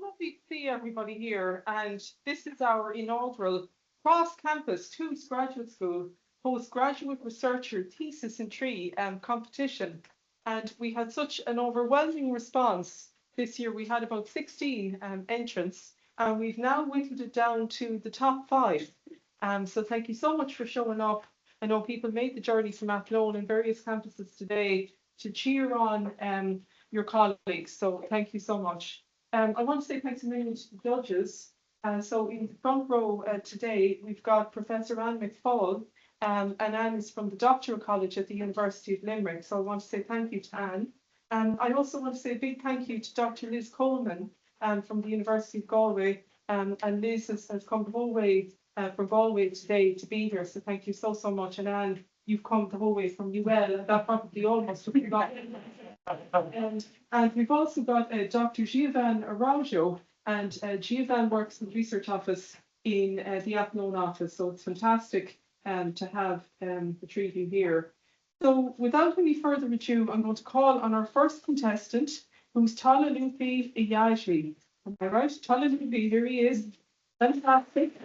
lovely to see everybody here, and this is our inaugural cross-campus TWOS Graduate School Postgraduate Researcher Thesis in Tree competition. And we had such an overwhelming response this year. We had about 16 entrants, and we've now whittled it down to the top five. So thank you so much for showing up. I know people made the journey from Athlone and various campuses today to cheer on your colleagues. So thank you so much. I want to say thanks a million to the judges. So in the front row today, we've got Professor Anne McFall, and Anne is from the Doctoral College at the University of Limerick. So I want to say thank you to Anne. I also want to say a big thank you to Dr. Liz Coleman from the University of Galway. And Liz has come the whole way from Galway today to be here. So thank you so, so much. And Anne, you've come the whole way from UL. That probably almost forgot. And we've also got Dr. Giovanni Araujo, and Giovanni works in the research office in the Athlone office. So it's fantastic to have the three of you here. So without any further ado, I'm going to call on our first contestant, who's Talalupi Iyajli. Am I right? Talalupi, here he is. Fantastic.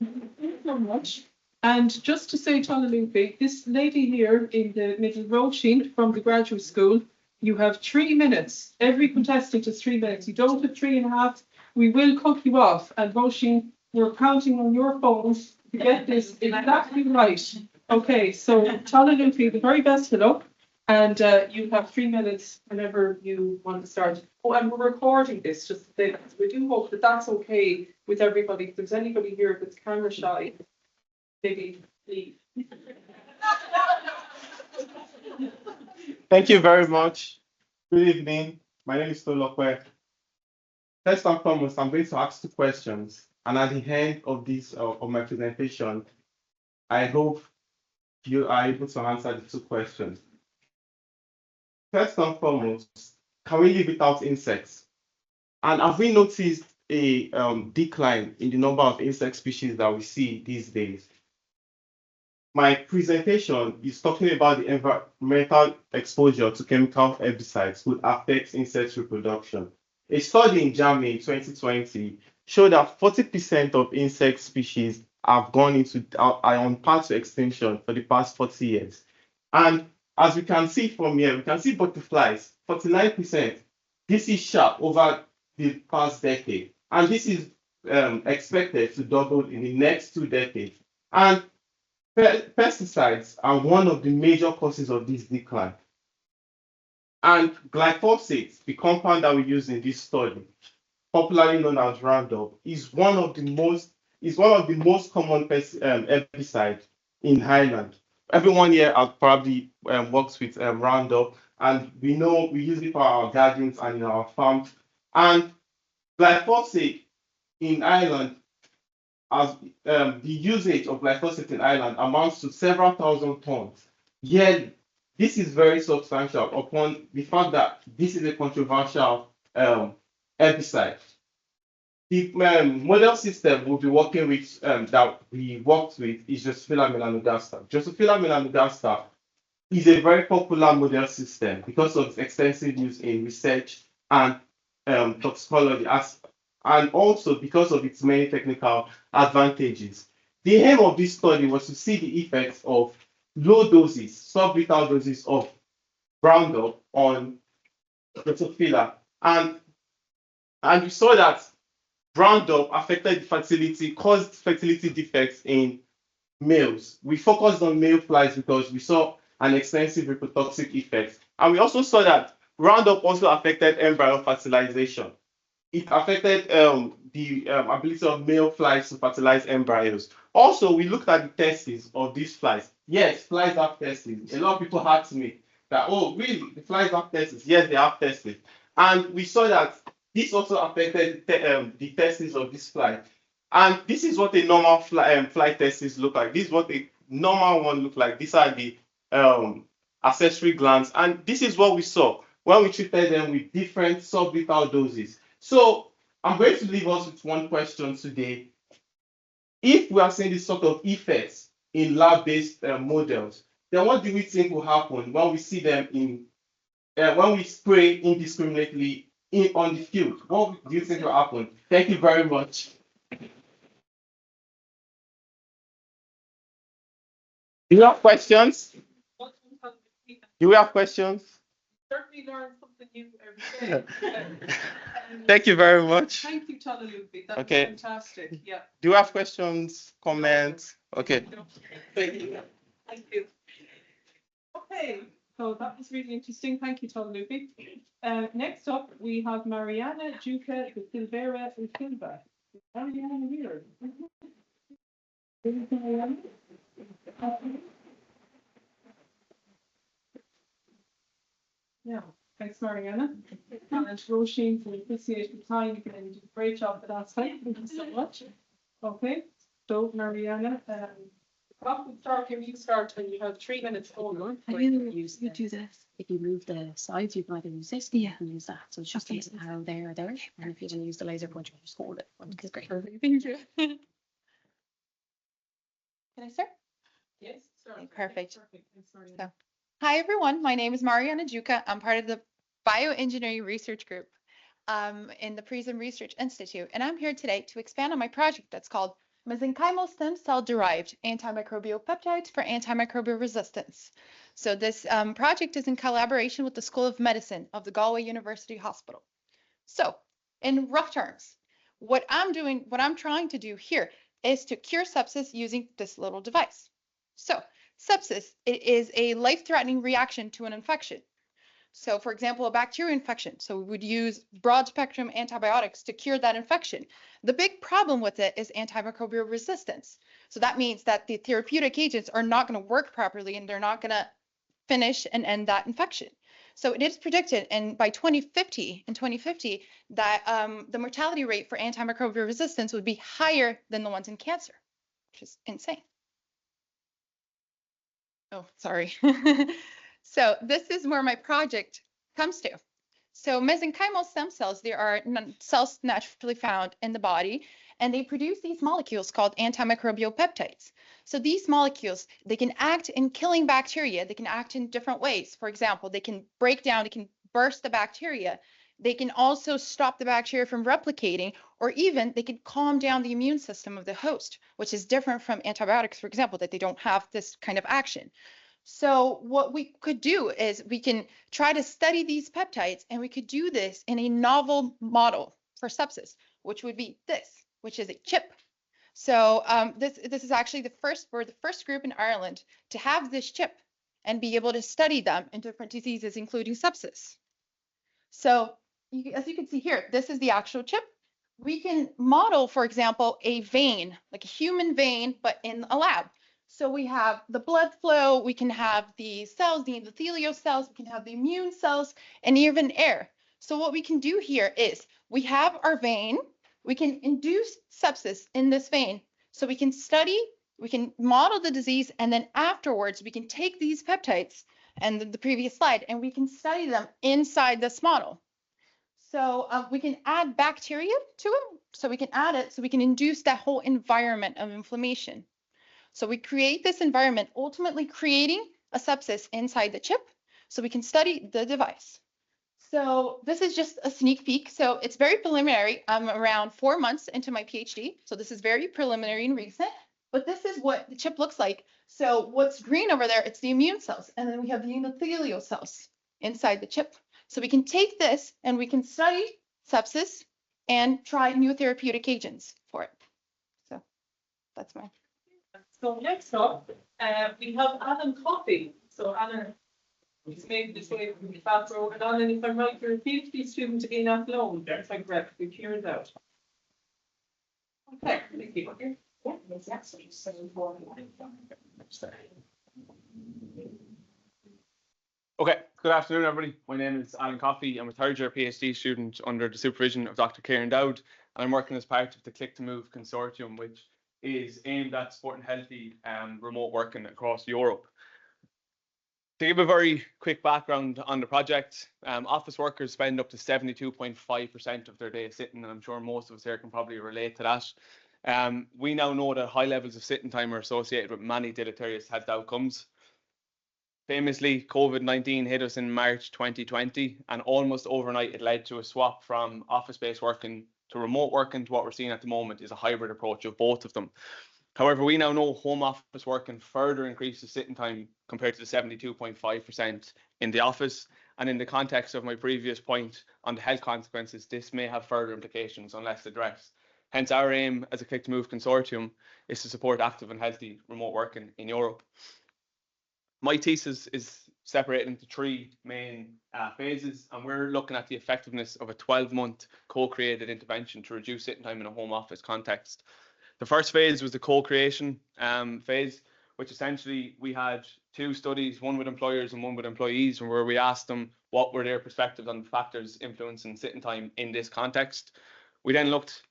Thank you so much. And just to say, Talalupi, this lady here in the middle row sheet from the graduate school, you have 3 minutes. Every contestant has 3 minutes. You don't have 3.5. We will cut you off. And Roisin, we're counting on your phones to get this exactly right. Okay, so Talalupi, the very best of luck. And you have 3 minutes whenever you want to start. Oh, and we're recording this, just to say that. We do hope that that's okay with everybody. If there's anybody here that's camera shy, maybe leave. Thank you very much. Good evening. My name is Tolokwe. First and foremost, I'm going to ask 2 questions. And at the end of this of my presentation, I hope you are able to answer the 2 questions. First and foremost, can we live without insects? And have we noticed a decline in the number of insect species that we see these days? My presentation is talking about the environmental exposure to chemical herbicides could affect insect reproduction. A study in Germany in 2020 showed that 40% of insect species have gone into are on path to extinction for the past 40 years. And as we can see from here, we can see butterflies, 49%. This is sharp over the past decade, and this is expected to double in the next 2 decades. And pesticides are one of the major causes of this decline. And glyphosate, the compound that we use in this study, popularly known as Roundup, is one of the most common herbicides in Ireland. Everyone here has probably works with Roundup, and we know we use it for our gardens and in our farms. And glyphosate in Ireland, as the usage of glyphosate in Ireland amounts to several thousand tons yearly. This is very substantial upon the fact that this is a controversial herbicide. The model system we'll be working with that we worked with is Drosophila melanogaster. Drosophila melanogaster is a very popular model system because of its extensive use in research and toxicology, and also because of its many technical advantages. The aim of this study was to see the effects of low doses, sublethal doses of Roundup on Drosophila, and we saw that Roundup affected fertility, caused fertility defects in males. We focused on male flies because we saw an extensive reprotoxic effect, and we also saw that Roundup also affected embryo fertilization. It affected the ability of male flies to fertilize embryos. Also, we looked at the testes of these flies. Yes, flies have testes. A lot of people ask me that, oh, really, the flies have testes? Yes, they have testes. And we saw that this also affected the testes of this fly. And this is what a normal fly testes look like. This is what a normal one look like. These are the accessory glands. And this is what we saw when we treated them with different sublethal doses. So I'm going to leave us with one question today. If we are seeing this sort of effects in lab-based models, then what do we think will happen when we see them in when we spray indiscriminately on the field? What do you think will happen? Thank you very much. Do you have questions? Do we have questions? Certainly learn something new every day. Thank you very much. Thank you, Lupi. That was Okay. fantastic. Yeah. Do you have questions, comments? Okay. Thank you. Thank you. Okay, so that was really interesting. Thank you, Lupi. Next up, we have Mariana Juca de Silveira and Silva. Mariana here. Mariana? Yeah, thanks, Mariana. And Roisin, we appreciate the time and you did a great job for last time. Thank you so much. Okay, so Mariana, off we start here. You start and you have 3 minutes over. You do this. If you move the sides, you can either use this, you can use that. So it's just okay. How there, there. And if you don't use the laser pointer, you just hold it. Which is great. Perfect. Thank you. Can I start? Yes, start. Okay, perfect. Perfect. Thanks, Mariana. Hi, everyone. My name is Mariana Juca. I'm part of the Bioengineering Research Group in the PRISM Research Institute. And I'm here today to expand on my project that's called Mesenchymal Stem Cell Derived Antimicrobial Peptides for Antimicrobial Resistance. So this project is in collaboration with the School of Medicine of the Galway University Hospital. So in rough terms, what I'm trying to do here is to cure sepsis using this little device. So sepsis, it is a life-threatening reaction to an infection. So for example, a bacterial infection. So we would use broad spectrum antibiotics to cure that infection. The big problem with it is antimicrobial resistance. So that means that the therapeutic agents are not going to work properly and they're not going to finish and end that infection. So it is predicted by 2050, that the mortality rate for antimicrobial resistance would be higher than the ones in cancer, which is insane. Oh, sorry. So this is where my project comes to. So mesenchymal stem cells, they are cells naturally found in the body, and they produce these molecules called antimicrobial peptides. So these molecules, they can act in killing bacteria. They can act in different ways. For example, they can break down, they can burst the bacteria. They can also stop the bacteria from replicating, or even they can calm down the immune system of the host, which is different from antibiotics, for example, that they don't have this kind of action. So what we could do is we can try to study these peptides, and we could do this in a novel model for sepsis, which would be this, which is a chip. So this is actually we're the first group in Ireland to have this chip and be able to study them in different diseases, including sepsis. So as you can see here, this is the actual chip. We can model, for example, a vein, like a human vein, but in a lab. So we have the blood flow, we can have the cells, the endothelial cells, we can have the immune cells, and even air. So what we can do here is we have our vein, we can induce sepsis in this vein. So we can study, we can model the disease, and then afterwards we can take these peptides and the previous slide, and we can study them inside this model. So we can add bacteria to it, so we can add it, so we can induce that whole environment of inflammation. So we create this environment, ultimately creating a sepsis inside the chip, so we can study the device. So this is just a sneak peek. So it's very preliminary. I'm around 4 months into my PhD. So this is very preliminary and recent, but this is what the chip looks like. So what's green over there, it's the immune cells. And then we have the endothelial cells inside the chip. So we can take this and we can study sepsis and try new therapeutic agents for it. So that's mine. So next up, we have Alan Coffey. So Alan, he's made this way from the back row. And Alan, if I'm right, you're a PhD student in Athlone. If I'm correct, we hear that. Okay, thank you. Yeah, exactly. Okay, good afternoon, everybody. My name is Alan Coffey. I'm a third-year PhD student under the supervision of Dr. Kieran Dowd, and I'm working as part of the Click to Move consortium, which is aimed at supporting healthy remote working across Europe. To give a very quick background on the project, office workers spend up to 72.5% of their day sitting, and I'm sure most of us here can probably relate to that. We now know that high levels of sitting time are associated with many deleterious health outcomes. Famously, COVID-19 hit us in March 2020, and almost overnight it led to a swap from office-based working to remote working to what we're seeing at the moment is a hybrid approach of both of them. However, we now know home office working further increases sitting time compared to the 72.5% in the office. And in the context of my previous point on the health consequences, this may have further implications unless addressed. Hence, our aim as a Click to Move consortium is to support active and healthy remote working in Europe. My thesis is separated into three main phases, and we're looking at the effectiveness of a 12-month co-created intervention to reduce sitting time in a home office context. The first phase was the co-creation phase, which essentially we had two studies, one with employers and one with employees, where we asked them what were their perspectives on the factors influencing sitting time in this context. We then looked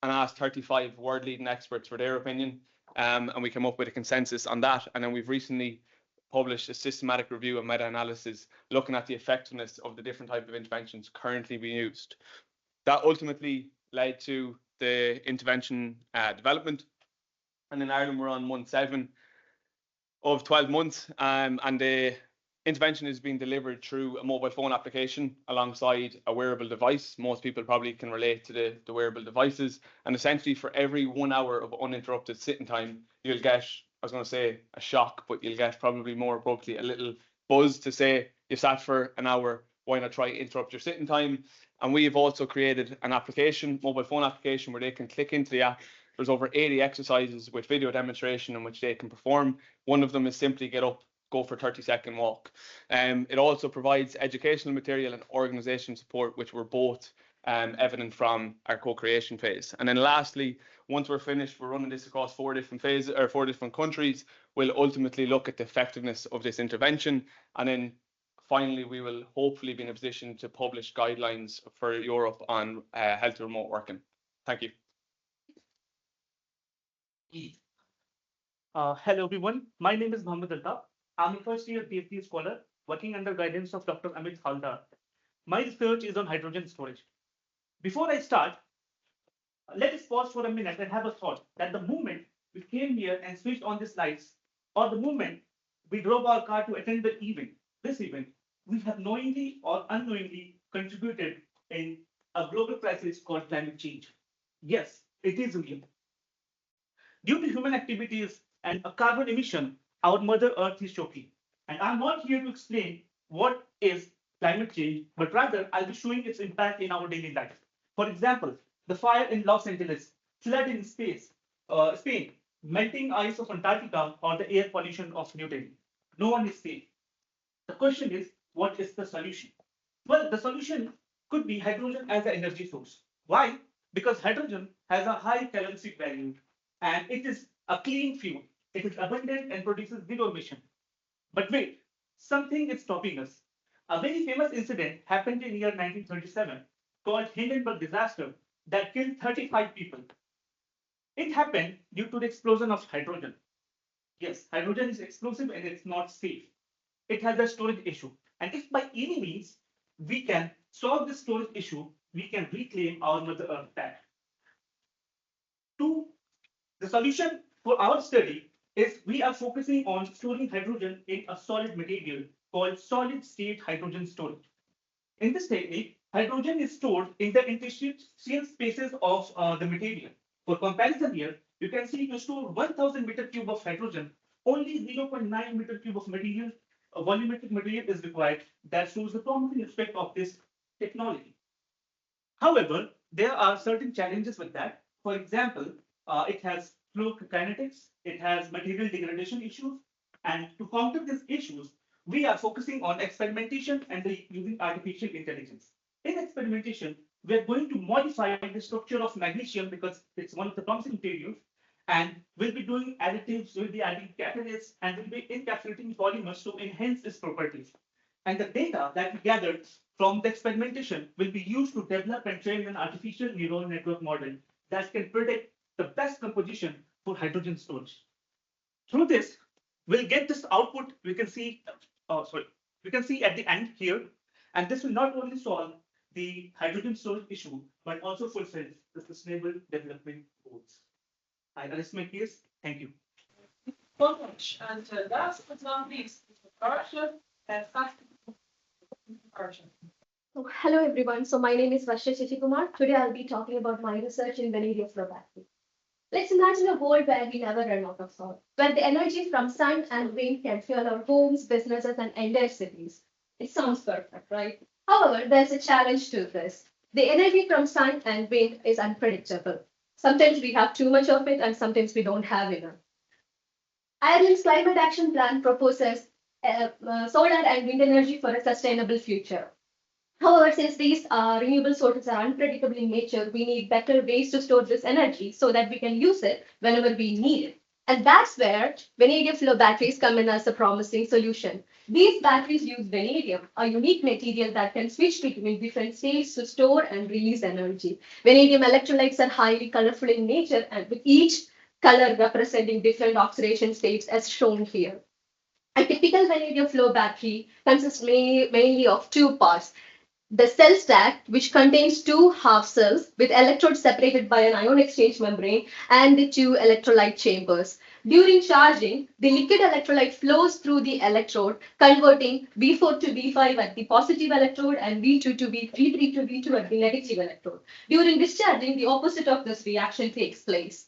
and asked 35 world-leading experts for their opinion, and we came up with a consensus on that. And then we've recently published a systematic review of meta-analysis looking at the effectiveness of the different type of interventions currently being used. That ultimately led to the intervention development, and in Ireland we're on month 7 of 12 months, and the intervention is being delivered through a mobile phone application alongside a wearable device. Most people probably can relate to the wearable devices, and essentially for every 1 hour of uninterrupted sitting time you'll get, I was going to say a shock, but you'll get probably more appropriately a little buzz to say you sat for an hour, why not try interrupt your sitting time? And we have also created an application, mobile phone application, where they can click into the app. There's over 80 exercises with video demonstration in which they can perform. One of them is simply get up, go for a 30-second walk. It also provides educational material and organisation support, which were both evident from our co-creation phase. And then lastly, once we're finished, we're running this across 4 different phases or 4 different countries. We'll ultimately look at the effectiveness of this intervention, and then finally we will hopefully be in a position to publish guidelines for Europe on healthy remote working. Thank you. Hello everyone, my name is Mohammed Altaf. I'm a first-year PhD scholar working under guidance of Dr. Amit Haldar. My research is on hydrogen storage. Before I start, let us pause for a minute and have a thought that the moment we came here and switched on these lights, or the moment we drove our car to attend this event, we have knowingly or unknowingly contributed in a global crisis called climate change. Yes, it is real. Due to human activities and a carbon emission, our Mother Earth is choking. And I'm not here to explain what is climate change, but rather I'll be showing its impact in our daily life. For example, the fire in Los Angeles, flood in Spain, melting ice of Antarctica, or the air pollution of New Delhi. No one is safe. The question is, what is the solution? Well, the solution could be hydrogen as an energy source. Why? Because hydrogen has a high calorific value and it is a clean fuel. It is abundant and produces zero emission. But wait, something is stopping us. A very famous incident happened in year 1937 called Hindenburg disaster that killed 35 people. It happened due to the explosion of hydrogen. Yes, hydrogen is explosive and it's not safe. It has a storage issue. And if by any means we can solve this storage issue, we can reclaim our Mother Earth back. The solution for our study is we are focusing on storing hydrogen in a solid material called solid state hydrogen storage. In this technique, hydrogen is stored in the interstitial spaces of the material. For comparison here, you can see to store 1000 meter cube of hydrogen, only 0.9 meter cube of material, volumetric material is required. That shows the promising aspect of this technology. However, there are certain challenges with that. For example, it has fluid kinetics, it has material degradation issues, and to counter these issues, we are focusing on experimentation and using artificial intelligence. In experimentation, we are going to modify the structure of magnesium because it's one of the promising materials, and we'll be doing additives, we'll be adding catalysts, and we'll be encapsulating polymers to enhance its properties. And the data that we gathered from the experimentation will be used to develop and train an artificial neural network model that can predict the best composition for hydrogen storage. Through this, we'll get this output we can see at the end here, and this will not only solve the hydrogen storage issue, but also fulfill the sustainable development goals. I rest my case. Thank you. So much. And last but not least, Varsha, Varsha. Hello everyone. So my name is Varsha Chichikumar. Today I'll be talking about my research in vanadium flow battery. Let's imagine a world where we never run out of salt, where the energy from sun and wind can fuel our homes, businesses, and entire cities. It sounds perfect, right? However, there's a challenge to this. The energy from sun and wind is unpredictable. Sometimes we have too much of it, and sometimes we don't have enough. Ireland's Climate Action Plan proposes solar and wind energy for a sustainable future. However, since these renewable sources are unpredictable in nature, we need better ways to store this energy so that we can use it whenever we need it. And that's where vanadium flow batteries come in as a promising solution. These batteries use vanadium, a unique material that can switch between different states to store and release energy. Vanadium electrolytes are highly colorful in nature, and with each color representing different oxidation states as shown here. A typical vanadium flow battery consists mainly of two parts. The cell stack, which contains two half cells with electrodes separated by an ion exchange membrane and the two electrolyte chambers. During charging, the liquid electrolyte flows through the electrode, converting V4 to V5 at the positive electrode and V2 to V3 to V2 at the negative electrode. During discharging, the opposite of this reaction takes place.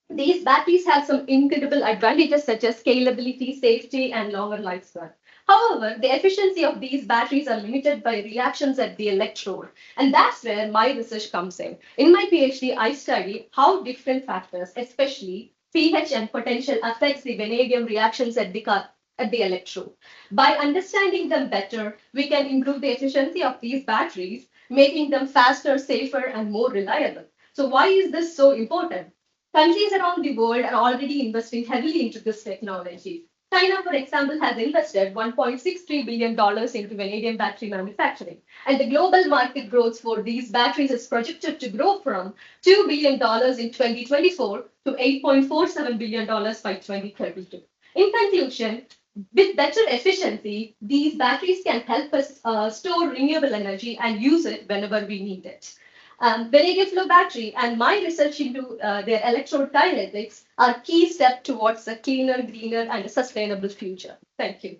These batteries have some incredible advantages such as scalability, safety, and longer lifespan. However, the efficiency of these batteries are limited by reactions at the electrode, and that's where my research comes in. In my PhD, I study how different factors, especially pH and potential, affects the vanadium reactions at the electrode. By understanding them better, we can improve the efficiency of these batteries, making them faster, safer, and more reliable. So why is this so important? Countries around the world are already investing heavily into this technology. China, for example, has invested $1.63 billion into vanadium battery manufacturing. And the global market growth for these batteries is projected to grow from $2 billion in 2024 to $8.47 billion by 2032. In conclusion, with better efficiency, these batteries can help us store renewable energy and use it whenever we need it. Vanadium flow battery and my research into their electrode kinetics are key step towards a cleaner, greener, and sustainable future. Thank you.